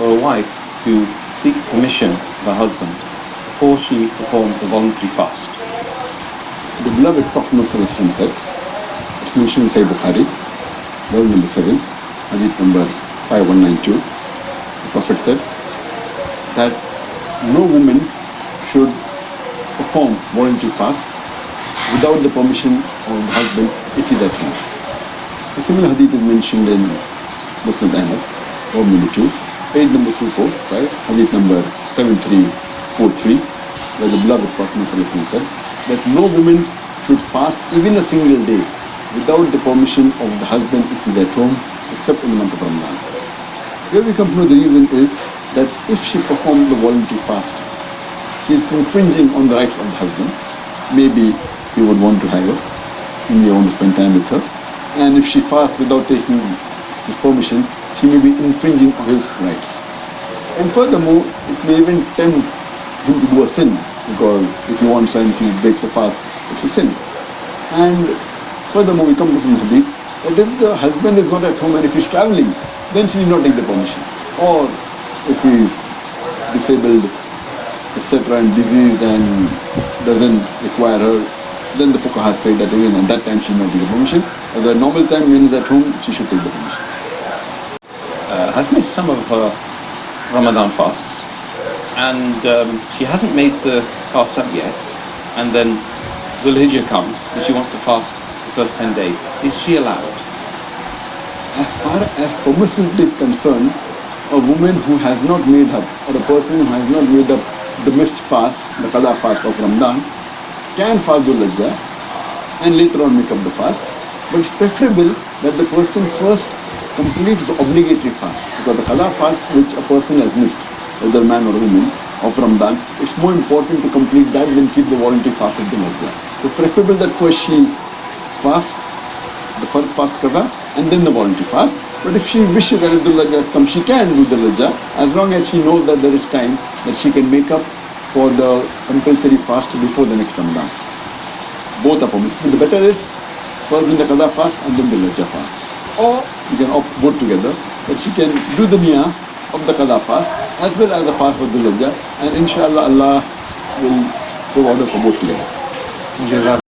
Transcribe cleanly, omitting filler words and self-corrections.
for a wife to seek permission of her husband before she performs a voluntary fast? The beloved Prophet Muhammad said, it's mentioned in Sahih Bukhari, volume number 7, hadith number 5192. The Prophet said that no woman should perform voluntary fast without the permission of the husband if he's at home. A similar hadith is mentioned in Muslim Ahmad, volume number 2, page number 245, hadith number 7343, where the beloved Prophet said that no woman should fast even a single day without the permission of the husband if he's at home, except in the month of Ramadan. Here we come to know the reason is that if she performs the voluntary fast, she is infringing on the rights of the husband. Maybe he would want to have her, he may want to spend time with her, and if she fasts without taking his permission, she may be infringing on his rights. And furthermore, it may even tempt him to do a sin, because if he wants and he breaks the fast, it's a sin. And furthermore, we come to from the hadith that if the husband is not at home and if he's traveling, then she need not take the permission. Or if he's disabled, etc., and diseased and doesn't require her, then the fuqaha say that even at that time she need not take the permission. At the normal time when he's at home, she should take the permission. Has missed some of her Ramadan fasts, and she hasn't made the fast up yet, and then Dhul Hijjah comes and she wants to fast the first 10 days. Is she allowed? As far as permissibility is concerned, a woman who has not made up, or a person who has not made up the missed fast, the qada fast of Ramadan, can fast Dhul Hijjah and later on make up the fast. But it's preferable that the person first completes the obligatory fast, because the qada fast which a person has missed, whether man or woman, of Ramadan, it's more important to complete that than keep the voluntary fast of Dhul Hijjah. So preferable that first she fast the first fast qada and then the voluntary fast. But if she wishes that if Dhul Hijjah has come, she can do Dhul Hijjah, as long as she knows that there is time that she can make up for the compulsory fast before the next Ramadan. Both are permissible. The better is first doing the qada fast and then Dhul Hijjah fast. Or you can opt both together, that she can do the niyah of the qada fast as well as the fast for Dhul Hijjah, and inshallah Allah will provide her for both together.